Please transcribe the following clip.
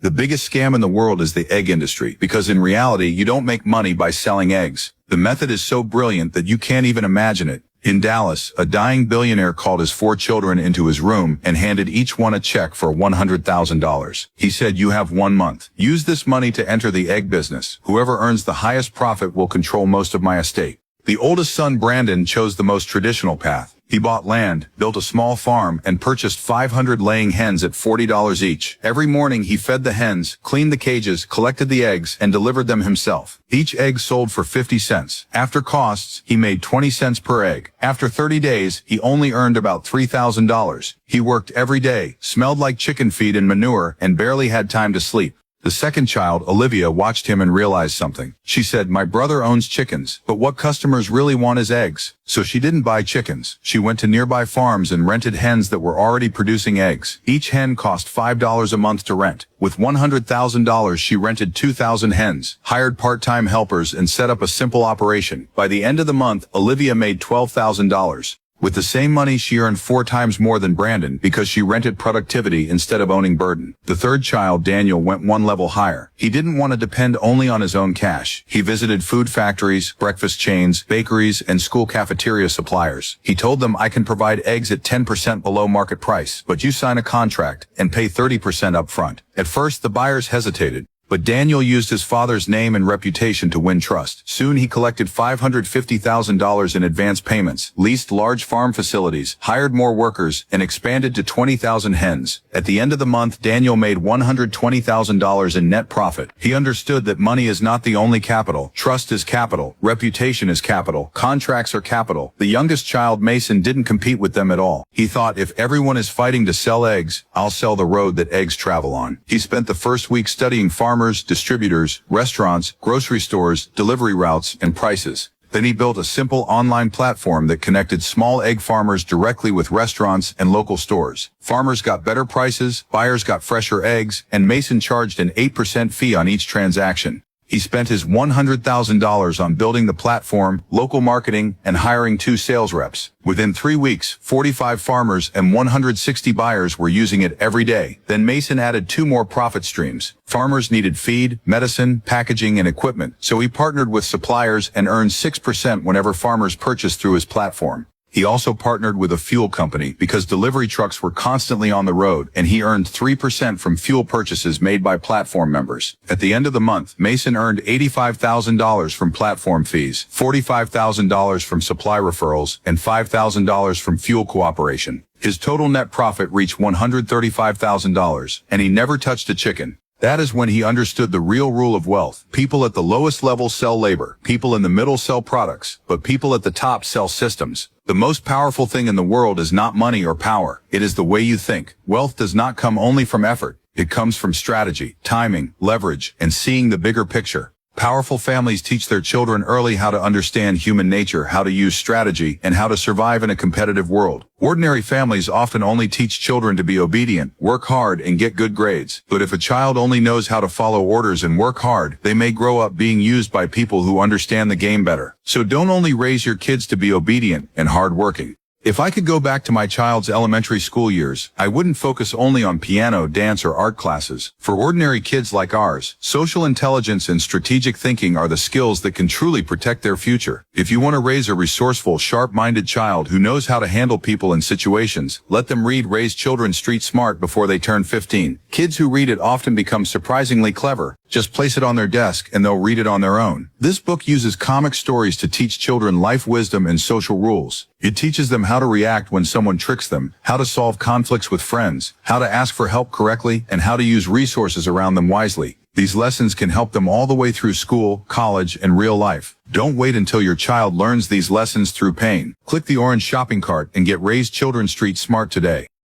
The biggest scam in the world is the egg industry, because in reality, you don't make money by selling eggs. The method is so brilliant that you can't even imagine it. In Dallas, a dying billionaire called his 4 children into his room and handed each one a check for $100,000. He said, "You have 1 month. Use this money to enter the egg business. Whoever earns the highest profit will control most of my estate." The oldest son, Brandon, chose the most traditional path. He bought land, built a small farm, and purchased 500 laying hens at $40 each. Every morning he fed the hens, cleaned the cages, collected the eggs, and delivered them himself. Each egg sold for 50 cents. After costs, he made 20 cents per egg. After 30 days, he only earned about $3,000. He worked every day, smelled like chicken feed and manure, and barely had time to sleep. The second child, Olivia, watched him and realized something. She said, "My brother owns chickens, but what customers really want is eggs." So she didn't buy chickens. She went to nearby farms and rented hens that were already producing eggs. Each hen cost $5 a month to rent. With $100,000, she rented 2,000 hens, hired part-time helpers, and set up a simple operation. By the end of the month, Olivia made $12,000. With the same money, she earned 4 times more than Brandon because she rented productivity instead of owning burden. The third child, Daniel, went 1 level higher. He didn't want to depend only on his own cash. He visited food factories, breakfast chains, bakeries, and school cafeteria suppliers. He told them, "I can provide eggs at 10% below market price, but you sign a contract and pay 30% up front." At first, the buyers hesitated. But Daniel used his father's name and reputation to win trust. Soon he collected $550,000 in advance payments, leased large farm facilities, hired more workers, and expanded to 20,000 hens. At the end of the month, Daniel made $120,000 in net profit. He understood that money is not the only capital. Trust is capital. Reputation is capital. Contracts are capital. The youngest child, Mason, didn't compete with them at all. He thought, if everyone is fighting to sell eggs, I'll sell the road that eggs travel on. He spent the first week studying farmers, distributors, restaurants, grocery stores, delivery routes, and prices. Then he built a simple online platform that connected small egg farmers directly with restaurants and local stores. Farmers got better prices, buyers got fresher eggs, and Mason charged an 8% fee on each transaction. He spent his $100,000 on building the platform, local marketing, and hiring 2 sales reps. Within 3 weeks, 45 farmers and 160 buyers were using it every day. Then Mason added 2 more profit streams. Farmers needed feed, medicine, packaging, and equipment, so he partnered with suppliers and earned 6% whenever farmers purchased through his platform. He also partnered with a fuel company because delivery trucks were constantly on the road, and he earned 3% from fuel purchases made by platform members. At the end of the month, Mason earned $85,000 from platform fees, $45,000 from supply referrals, and $5,000 from fuel cooperation. His total net profit reached $135,000, and he never touched a chicken. That is when he understood the real rule of wealth. People at the lowest level sell labor, people in the middle sell products, but people at the top sell systems. The most powerful thing in the world is not money or power. It is the way you think. Wealth does not come only from effort. It comes from strategy, timing, leverage, and seeing the bigger picture. Powerful families teach their children early how to understand human nature, how to use strategy, and how to survive in a competitive world. Ordinary families often only teach children to be obedient, work hard, and get good grades. But if a child only knows how to follow orders and work hard, they may grow up being used by people who understand the game better. So don't only raise your kids to be obedient and hardworking. If I could go back to my child's elementary school years, I wouldn't focus only on piano, dance, or art classes. For ordinary kids like ours, social intelligence and strategic thinking are the skills that can truly protect their future. If you want to raise a resourceful, sharp-minded child who knows how to handle people and situations, let them read Raise Children Street Smart before they turn 15. Kids who read it often become surprisingly clever. Just place it on their desk and they'll read it on their own. This book uses comic stories to teach children life wisdom and social rules. It teaches them how to react when someone tricks them, how to solve conflicts with friends, how to ask for help correctly, and how to use resources around them wisely. These lessons can help them all the way through school, college, and real life. Don't wait until your child learns these lessons through pain. Click the orange shopping cart and get Raise Children Street Smart today.